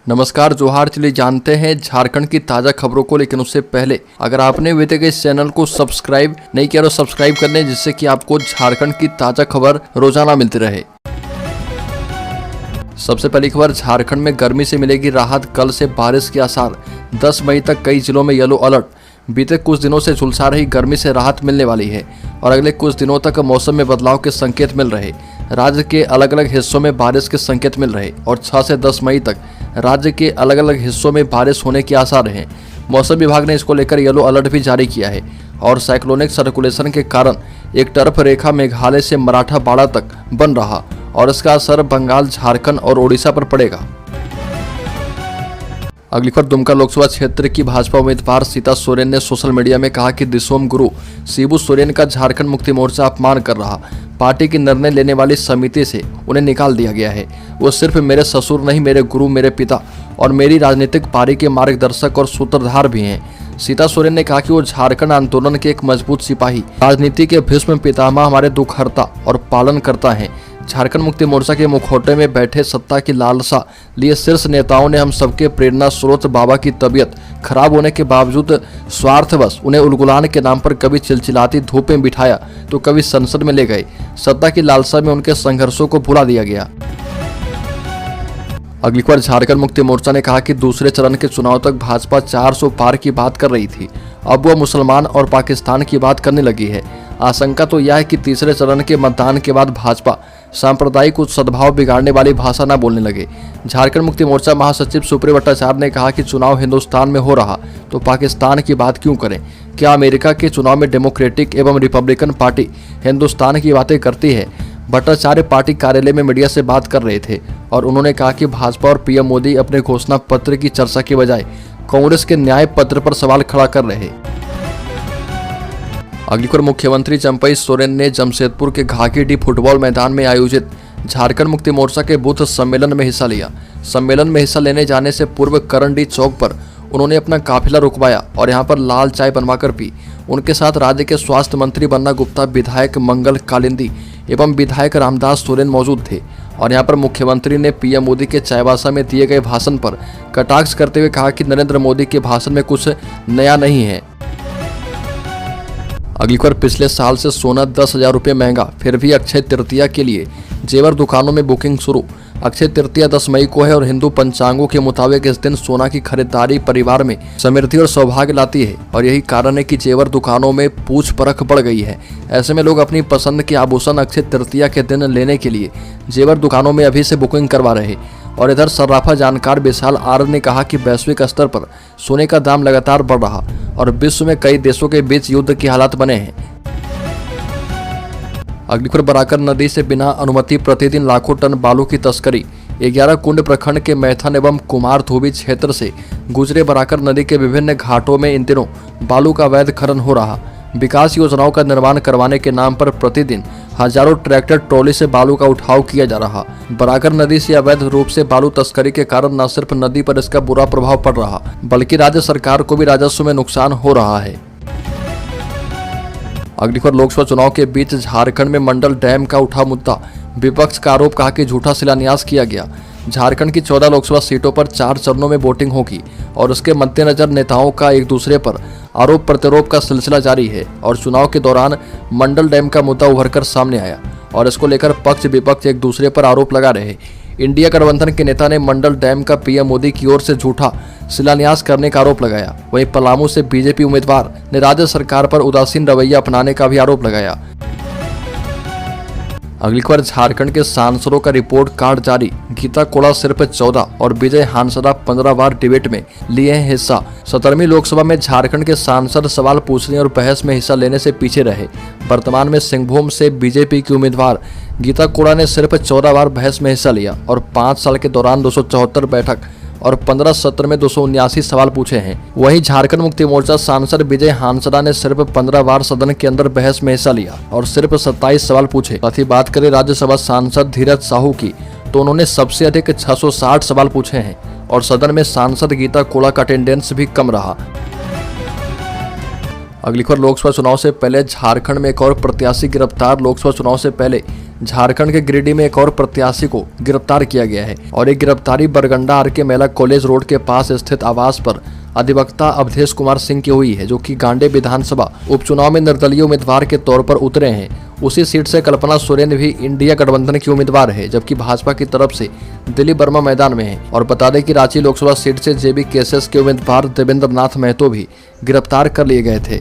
नमस्कार, जोहार। चलिए जानते हैं झारखंड की ताज़ा खबरों को, लेकिन उससे पहले अगर आपने अभी तक इस चैनल को सब्सक्राइब नहीं किया तो सब्सक्राइब कर लें, जिससे कि आपको झारखंड की ताज़ा खबर रोजाना मिलती रहे। सबसे पहली खबर, झारखंड में गर्मी से मिलेगी राहत, कल से बारिश के आसार। 10 मई तक कई जिलों में येलो अलर्ट। बीते कुछ दिनों से झुलसा रही गर्मी से राहत मिलने वाली है और अगले कुछ दिनों तक मौसम में बदलाव के संकेत मिल रहे। राज्य के अलग अलग हिस्सों में बारिश के संकेत मिल रहे और 6 से 10 मई तक राज्य के अलग अलग हिस्सों में बारिश होने के आसार हैं। मौसम विभाग ने इसको लेकर येलो अलर्ट भी जारी किया है और साइक्लोनिक सर्कुलेशन के कारण एक टर्फ रेखा मेघालय से मराठवाड़ा तक बन रहा और इसका असर बंगाल, झारखंड और ओडिशा पर पड़ेगा। अगली खबर, दुमका लोकसभा क्षेत्र की भाजपा उम्मीदवार सीता सोरेन ने सोशल मीडिया में कहा कि दिसोम गुरु शिबू सोरेन का झारखंड मुक्ति मोर्चा अपमान कर रहा। पार्टी की निर्णय लेने वाली समिति से उन्हें निकाल दिया गया है। वो सिर्फ मेरे ससुर नहीं, मेरे गुरु, मेरे पिता और मेरी राजनीतिक पारी के मार्गदर्शक और सूत्रधार भी हैं। सीता सोरेन ने कहा कि वो झारखंड आंदोलन के एक मजबूत सिपाही, राजनीति के भीष्म पितामह, हमारे दुखहर्ता और पालन करता है। झारखंड मुक्ति मोर्चा के मुखौटे में बैठे सत्ता की लालसा लिए शीर्ष नेताओं ने हम सबके प्रेरणा स्रोत बाबा की तबीयत खराब होने के बावजूद स्वार्थवश उन्हें उलगुलान के नाम पर कभी चिलचिलाती धूप में बिठाया तो कभी संसद में ले गए। सत्ता की लालसा में उनके संघर्षों को भुला दिया गया। अगली बार झारखंड मुक्ति मोर्चा ने कहा कि दूसरे चरण के चुनाव तक भाजपा 400 पार की बात कर रही थी, अब वह मुसलमान और पाकिस्तान की बात करने लगी है। आशंका तो यह है कि तीसरे चरण के मतदान के बाद भाजपा सांप्रदायिक सद्भाव बिगाड़ने वाली भाषा न बोलने लगे। झारखंड मुक्ति मोर्चा महासचिव सुप्रिय भट्टाचार्य ने कहा कि चुनाव हिंदुस्तान में हो रहा तो पाकिस्तान की बात क्यों करें? क्या अमेरिका के चुनाव में डेमोक्रेटिक एवं रिपब्लिकन पार्टी हिंदुस्तान की बातें करती है? भट्टाचार्य पार्टी कार्यालय में मीडिया से बात कर रहे थे और उन्होंने कहा कि भाजपा और पीएम मोदी अपने घोषणा पत्र की चर्चा के बजाय कांग्रेस के न्याय पत्र पर सवाल खड़ा कर रहे। अगली खबर, मुख्यमंत्री चंपई सोरेन ने जमशेदपुर के घाघीडीह फुटबॉल मैदान में आयोजित झारखंड मुक्ति मोर्चा के बूथ सम्मेलन में हिस्सा लिया। सम्मेलन में हिस्सा लेने जाने से पूर्व करंडी चौक पर उन्होंने अपना काफिला रुकवाया और यहां पर लाल चाय बनवाकर पी। उनके साथ राज्य के स्वास्थ्य मंत्री बन्ना गुप्ता, विधायक मंगल कालिंदी एवं विधायक रामदास सोरेन मौजूद थे और यहां पर मुख्यमंत्री ने पीएम मोदी के चायबासा में दिए गए भाषण पर कटाक्ष करते हुए कहा कि नरेंद्र मोदी के भाषण में कुछ नया नहीं है। अगली बार, पिछले साल से सोना 10,000 रुपये महंगा, फिर भी अक्षय तृतीया के लिए जेवर दुकानों में बुकिंग शुरू। अक्षय तृतीया 10 मई को है और हिंदू पंचांगों के मुताबिक इस दिन सोना की खरीदारी परिवार में समृद्धि और सौभाग्य लाती है और यही कारण है कि जेवर दुकानों में पूछ परख बढ़ गई है। ऐसे में लोग अपनी पसंद के आभूषण अक्षय तृतीया के दिन लेने के लिए जेवर दुकानों में अभी से बुकिंग करवा रहे। और इधर सर्राफा जानकार विशाल आर ने कहा कि वैश्विक स्तर पर सोने का दाम लगातार बढ़ रहा और विश्व में कई देशों के बीच युद्ध की हालात बने हैं। अगली खबर, बराकर नदी से बिना अनुमति प्रतिदिन लाखों टन बालू की तस्करी। 11 कुंड प्रखंड के मैथन एवं कुमार धोबी क्षेत्र से गुजरे बराकर नदी के विभिन्न घाटों में इन दिनों बालू का अवैध खनन हो रहा। विकास योजनाओं का निर्माण करवाने के नाम पर प्रतिदिन हजारों ट्रैक्टर ट्रॉली से बालू का उठाव किया जा रहा। बराकर नदी से अवैध रूप से बालू तस्करी के कारण न सिर्फ नदी पर इसका बुरा प्रभाव पड़ रहा, बल्कि राज्य सरकार को भी राजस्व में नुकसान हो रहा है। अगली खबर, लोकसभा चुनाव के बीच झारखंड में मंडल डैम का उठा मुद्दा। विपक्ष का आरोप, कहा कि झूठा शिलान्यास किया गया। झारखंड की 14 लोकसभा सीटों पर 4 चरणों में वोटिंग होगी और उसके मद्देनजर नेताओं का एक दूसरे पर आरोप प्रत्यारोप का सिलसिला जारी है और चुनाव के दौरान मंडल डैम का मुद्दा उभरकर सामने आया और इसको लेकर पक्ष विपक्ष एक दूसरे पर आरोप लगा रहे। इंडिया गठबंधन के नेता ने मंडल डैम का पीएम मोदी की ओर से झूठा शिलान्यास करने का आरोप लगाया। वहीं पलामू से बीजेपी उम्मीदवार ने राज्य सरकार पर उदासीन रवैया अपनाने का भी आरोप लगाया। अगली खबर, झारखंड के सांसदों का रिपोर्ट कार्ड जारी। गीता कोड़ा सिर्फ 14 और विजय हांसदा 15 बार डिबेट में लिए हैं हिस्सा। 17वीं लोकसभा में झारखंड के सांसद सवाल पूछने और बहस में हिस्सा लेने से पीछे रहे। वर्तमान में सिंहभूम से बीजेपी की उम्मीदवार गीता कोड़ा ने सिर्फ 14 बार बहस में हिस्सा लिया और 5 साल के दौरान 274 बैठक और 15 सत्र में 279 सवाल पूछे हैं। वहीं झारखंड मुक्ति मोर्चा सांसद विजय हांसदा ने सिर्फ 15 बार सदन के अंदर बहस में हिस्सा लिया और सिर्फ 27 सवाल पूछे। साथ ही बात करें राज्यसभा सांसद धीरज साहू की, तो उन्होंने सबसे अधिक 660 सवाल पूछे हैं और सदन में सांसद गीता कोड़ा का अटेंडेंस भी कम रहा। अगली खबर, लोकसभा चुनाव से पहले झारखंड में एक और प्रत्याशी गिरफ्तार। लोकसभा चुनाव से पहले झारखंड के गिरिडीह में एक और प्रत्याशी को गिरफ्तार किया गया है और एक गिरफ्तारी बरगंडा आर के मेला कॉलेज रोड के पास स्थित आवास पर अधिवक्ता अवधेश कुमार सिंह की हुई है, जो कि गांडे विधानसभा उपचुनाव में निर्दलीय उम्मीदवार के तौर पर उतरे हैं। उसी सीट से कल्पना सोरेन भी इंडिया गठबंधन की उम्मीदवार है, जबकि भाजपा की तरफ से दिलीप वर्मा मैदान में है। और बता दें कि रांची लोकसभा सीट से जेबी केसेस के उम्मीदवार देवेंद्र नाथ महतो भी गिरफ्तार कर लिए गए थे।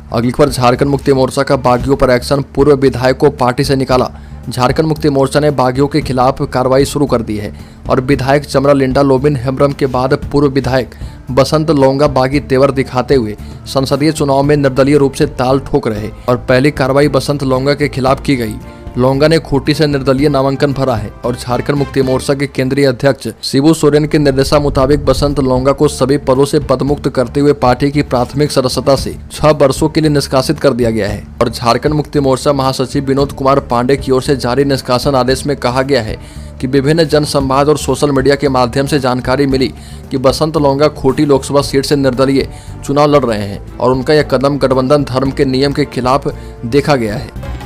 अगली खबर, झारखंड मुक्ति मोर्चा का बागियों पर एक्शन, पूर्व विधायक को पार्टी से निकाला। झारखंड मुक्ति मोर्चा ने बागियों के खिलाफ कार्रवाई शुरू कर दी है और विधायक चमरा लिंडा लोबिन हेम्ब्रम के बाद पूर्व विधायक बसंत लोंगा बागी तेवर दिखाते हुए संसदीय चुनाव में निर्दलीय रूप से ताल ठोक रहे और पहली कार्रवाई बसंत लोंगा के खिलाफ की गई। लोंगा ने खूंटी से निर्दलीय नामांकन भरा है और झारखंड मुक्ति मोर्चा के केंद्रीय अध्यक्ष शिबू सोरेन के निर्देशा मुताबिक बसंत लोंगा को सभी पदों से पदमुक्त करते हुए पार्टी की प्राथमिक सदस्यता से 6 वर्षों के लिए निष्कासित कर दिया गया है। और झारखंड मुक्ति मोर्चा महासचिव विनोद कुमार पांडे की ओर से जारी निष्कासन आदेश में कहा गया है कि विभिन्न जन संवाद और सोशल मीडिया के माध्यम से जानकारी मिली कि बसंत लोंगा खूंटी लोकसभा सीट से निर्दलीय चुनाव लड़ रहे हैं और उनका यह कदम गठबंधन धर्म के नियम के खिलाफ देखा गया है।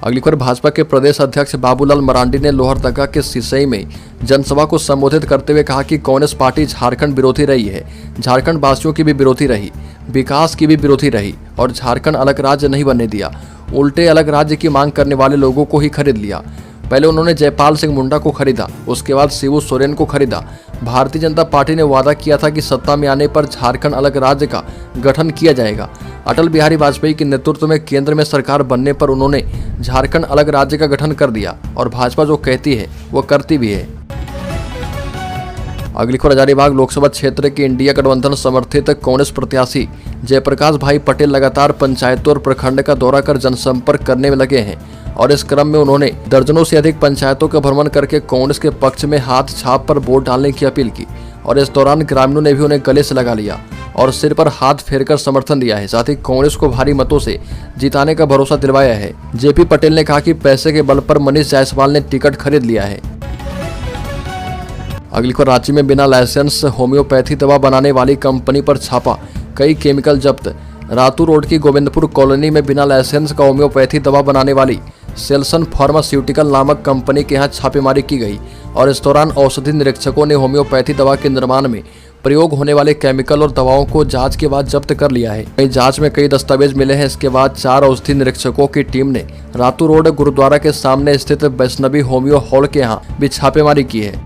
अगली खबर, भाजपा के प्रदेश अध्यक्ष बाबूलाल मरांडी ने लोहरदगा के सिसई में जनसभा को संबोधित करते हुए कहा कि कांग्रेस पार्टी झारखंड विरोधी रही है, झारखंड वासियों की भी विरोधी रही, विकास की भी विरोधी रही और झारखंड अलग राज्य नहीं बनने दिया, उल्टे अलग राज्य की मांग करने वाले लोगों को ही खरीद लिया। पहले उन्होंने जयपाल सिंह मुंडा को खरीदा, उसके बाद शिबू सोरेन को खरीदा। भारतीय जनता पार्टी ने वादा किया था कि सत्ता में आने पर झारखंड अलग राज्य का गठन किया जाएगा। अटल बिहारी वाजपेयी के नेतृत्व में केंद्र में सरकार बनने पर उन्होंने झारखंड अलग राज्य का गठन कर दिया और भाजपा जो कहती है वो करती भी है। अगली खबर, हजारीबाग लोकसभा क्षेत्र के इंडिया गठबंधन समर्थित कांग्रेस प्रत्याशी जयप्रकाश भाई पटेल लगातार पंचायतों और प्रखंड का दौरा कर जनसंपर्क करने में लगे हैं और इस क्रम में उन्होंने दर्जनों से अधिक पंचायतों का भ्रमण करके कांग्रेस के पक्ष में हाथ छाप पर वोट डालने की अपील की और इस दौरान ग्रामीणों ने भी उन्हें गले से लगा लिया और सिर पर हाथ फेरकर समर्थन दिया है। साथ ही कांग्रेस को भारी मतों से जिताने का भरोसा दिलवाया है। जेपी पटेल ने कहा कि पैसे के बल पर मनीष जायसवाल ने टिकट खरीद लिया है। अगली खबर, रांची में बिना लाइसेंस होम्योपैथी दवा बनाने वाली कंपनी पर छापा, कई केमिकल जब्त। रातू रोड की गोविंदपुर कॉलोनी में बिना लाइसेंस का होम्योपैथी दवा बनाने वाली सेल्सन फार्मास्यूटिकल नामक कंपनी के यहाँ छापेमारी की गई और इस दौरान औषधि निरीक्षकों ने होम्योपैथी दवा के निर्माण में प्रयोग होने वाले केमिकल और दवाओं को जांच के बाद जब्त कर लिया है। वहीं जांच में कई दस्तावेज मिले हैं। इसके बाद 4 औषधि निरीक्षकों की टीम ने रातू रोड गुरुद्वारा के सामने स्थित वैष्णवी होम्यो हॉल के यहाँ भी छापेमारी की है।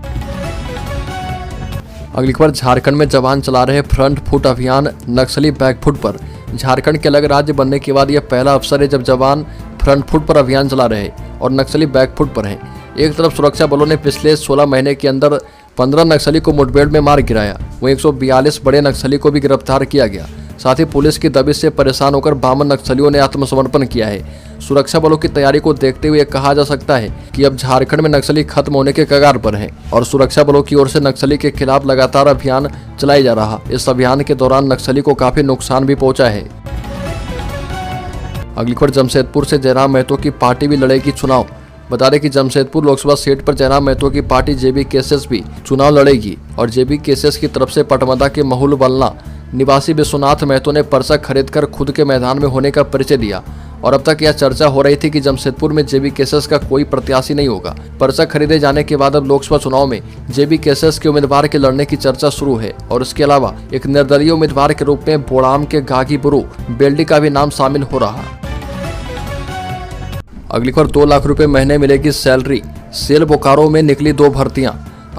अगली खबर, झारखंड में जवान चला रहे फ्रंट फुट अभियान, नक्सली बैकफुट पर। झारखंड के अलग राज्य बनने के बाद यह पहला अवसर है जब जवान फ्रंट फुट पर अभियान चला रहे और नक्सली बैकफुट पर हैं। एक तरफ सुरक्षा बलों ने पिछले 16 महीने के अंदर 15 नक्सली को मुठभेड़ में मार गिराया, वहीं 142 बड़े नक्सली को भी गिरफ्तार किया गया। साथ ही पुलिस की दबिश से परेशान होकर 52 नक्सलियों ने आत्मसमर्पण किया है। सुरक्षा बलों की तैयारी को देखते हुए कहा जा सकता है कि अब झारखंड में नक्सली खत्म होने के कगार पर हैं और सुरक्षा बलों की ओर से नक्सली के खिलाफ लगातार अभियान चलाया जा रहा। इस अभियान के दौरान नक्सली को काफी नुकसान भी पहुंचा है। अगली खबर, जमशेदपुर से जयराम महतो की पार्टी भी लड़ेगी चुनाव। बता दें कि जमशेदपुर लोकसभा सीट पर जयराम महतो की पार्टी जेबी केसेस भी चुनाव लड़ेगी और जेबी केसेस की तरफ से पटमदा के महुल बलना निवासी विश्वनाथ महतो ने पर्चा खरीदकर खुद के मैदान में होने का परिचय दिया और अब तक यह चर्चा हो रही थी कि जमशेदपुर में जेबी केसेस का कोई प्रत्याशी नहीं होगा। पर्चा खरीदे जाने के बाद अब लोकसभा चुनाव में जेबी केसेस के उम्मीदवार के लड़ने की चर्चा शुरू है और इसके अलावा एक निर्दलीय उम्मीदवार के रूप में बोड़ाम के गागी बुरु बेल्डी का भी नाम शामिल हो रहा। अगली खबर, 2 लाख रुपए महीने मिलेगी सैलरी, सेल बोकारो में निकली 2 भर्तियां।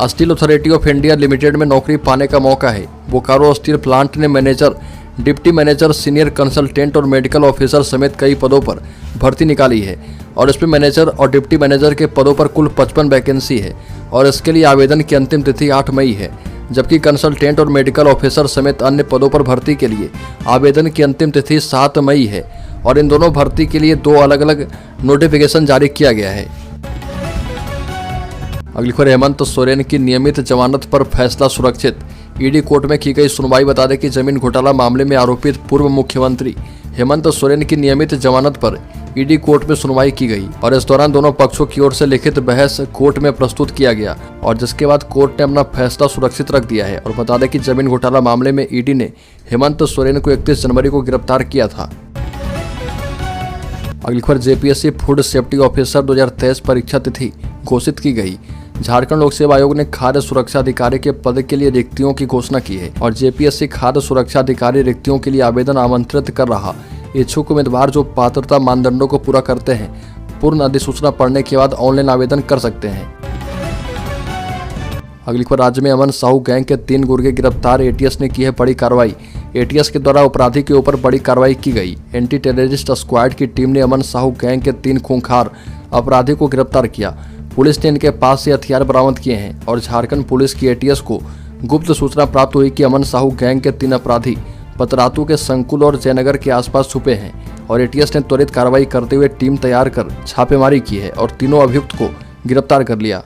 Steel authority of India limited में नौकरी पाने का मौका है। बोकारो स्टील प्लांट ने manager, deputy manager, senior consultant और मेडिकल ऑफिसर समेत कई पदों पर भर्ती निकाली है और इसमें मैनेजर और डिप्टी मैनेजर के पदों पर कुल 55 वैकेंसी है और इसके लिए आवेदन की अंतिम तिथि 8 मई है, जबकि कंसल्टेंट और मेडिकल ऑफिसर समेत अन्य पदों पर भर्ती के लिए आवेदन की अंतिम तिथि 7 मई है और इन दोनों भर्ती के लिए 2 अलग अलग नोटिफिकेशन जारी किया गया है। अगली खबर, हेमंत सोरेन की नियमित जमानत पर फैसला सुरक्षित। ईडी कोर्ट में की गई सुनवाई। बता दें कि जमीन घोटाला मामले में आरोपित पूर्व मुख्यमंत्री हेमंत सोरेन की नियमित जमानत पर ईडी कोर्ट में सुनवाई की गई और इस दौरान दोनों पक्षों की ओर से लिखित बहस कोर्ट में प्रस्तुत किया गया और जिसके बाद कोर्ट ने अपना फैसला सुरक्षित रख दिया है। और बता दें कि जमीन घोटाला मामले में ईडी ने हेमंत सोरेन को 31 जनवरी को गिरफ्तार किया था। अगली खबर जेपीएससी फूड सेफ्टी ऑफिसर 2023 परीक्षा तिथि घोषित की गई। झारखंड लोक सेवा आयोग ने खाद्य सुरक्षा अधिकारी के पद के लिए रिक्तियों की घोषणा की है और जेपीएससी खाद्य सुरक्षा अधिकारी रिक्तियों के लिए आवेदन आमंत्रित कर रहा। इच्छुक उम्मीदवार जो पात्रता मानदंडों को पूरा करते हैं पूर्ण अधिसूचना पढ़ने के बाद ऑनलाइन आवेदन कर सकते हैं। अगली खबर, राज्य में अमन साहू गैंग के 3 गुर्गे गिरफ्तार, एटीएस ने की है बड़ी कार्रवाई। एटीएस के द्वारा अपराधी के ऊपर बड़ी कार्रवाई की गई। एंटी टेररिस्ट स्क्वाड की टीम ने अमन साहू गैंग के 3 खूंखार अपराधी को गिरफ्तार किया। पुलिस ने इनके पास से हथियार बरामद किए हैं और झारखंड पुलिस की एटीएस को गुप्त सूचना प्राप्त हुई कि अमन साहू गैंग के 3 अपराधी पतरातू के संकुल और जयनगर के आसपास छुपे हैं और एटीएस ने त्वरित कार्रवाई करते हुए टीम तैयार कर छापेमारी की है और तीनों अभियुक्त को गिरफ्तार कर लिया।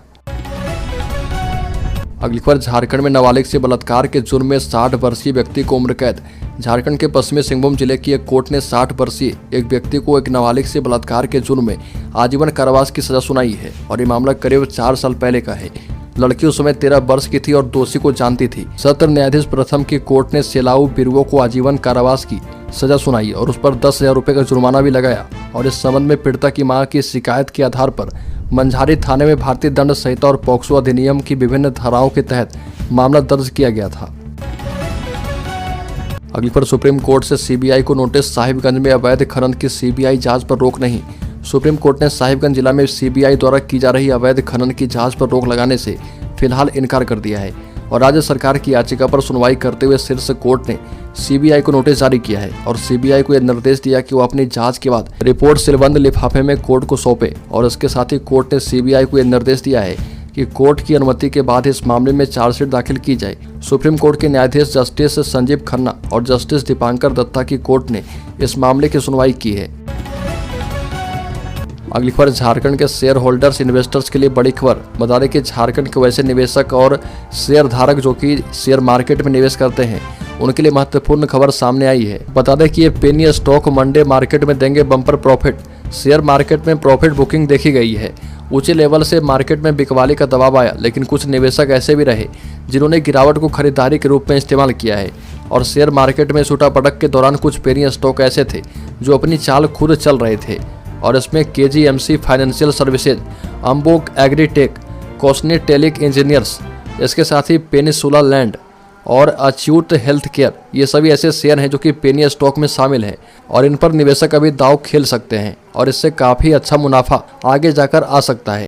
अगली खबर, झारखंड में नाबालिग से बलात्कार के जुर्म में 60 वर्षीय व्यक्ति को उम्र कैद। झारखंड के पश्चिमी सिंहभूम जिले की एक कोर्ट ने 60 वर्षीय एक व्यक्ति को एक नाबालिग से बलात्कार के जुर्म में आजीवन कारावास की सजा सुनाई है और ये मामला करीब 4 साल पहले का है। लड़की उस समय 13 वर्ष की थी और दोषी को जानती थी। सत्र न्यायाधीश प्रथम की कोर्ट ने सेलाऊ बिरुओ को आजीवन कारावास की सजा सुनाई और उस पर 10,000 रुपये का जुर्माना भी लगाया और इस संबंध में पीड़िता की मां की शिकायत के आधार पर मंझारी थाने में भारतीय दंड संहिता और पॉक्सो अधिनियम की विभिन्न धाराओं के तहत मामला दर्ज किया गया था। अगली पर, सुप्रीम कोर्ट से सीबीआई को नोटिस, साहिबगंज में अवैध खनन की सीबीआई जांच पर रोक नहीं। सुप्रीम कोर्ट ने साहिबगंज जिला में सीबीआई द्वारा की जा रही अवैध खनन की जांच पर रोक लगाने से फिलहाल इनकार कर दिया है और राज्य सरकार की याचिका पर सुनवाई करते हुए शीर्ष कोर्ट ने सीबीआई को नोटिस जारी किया है और सीबीआई को यह निर्देश दिया कि वो अपनी जांच के बाद रिपोर्ट सीलबंद लिफाफे में कोर्ट को सौंपे और इसके साथ ही कोर्ट ने सीबीआई को यह निर्देश दिया है कि कोर्ट की अनुमति के बाद इस मामले में चार्जशीट दाखिल की जाए। सुप्रीम कोर्ट के न्यायाधीश जस्टिस संजीव खन्ना और जस्टिस दीपांकर दत्ता की कोर्ट ने इस मामले की सुनवाई की है। अगली खबर, झारखंड के शेयर होल्डर्स इन्वेस्टर्स के लिए बड़ी खबर। बता दें कि झारखंड के वैसे निवेशक और शेयर धारक जो कि शेयर मार्केट में निवेश करते हैं उनके लिए महत्वपूर्ण खबर सामने आई है। बता दें कि ये पेनी स्टॉक मंडे मार्केट में देंगे बम्पर प्रॉफिट। शेयर मार्केट में प्रॉफिट बुकिंग देखी गई है। ऊंचे लेवल से मार्केट में बिकवाली का दबाव आया, लेकिन कुछ निवेशक ऐसे भी रहे जिन्होंने गिरावट को खरीदारी के रूप में इस्तेमाल किया है और शेयर मार्केट में छूटापटक के दौरान कुछ पेनी स्टॉक ऐसे थे जो अपनी चाल खुद चल रहे थे और इसमें केजीएमसी फाइनेंशियल सर्विसेज, अम्बोक एग्रीटेक, कोसनी टेलिक इंजीनियर्स, इसके साथ ही पेनिसुला लैंड और अच्यूट हेल्थ केयर, ये सभी ऐसे शेयर हैं जो कि पेनी स्टॉक में शामिल हैं और इन पर निवेशक अभी दांव खेल सकते हैं और इससे काफ़ी अच्छा मुनाफा आगे जाकर आ सकता है।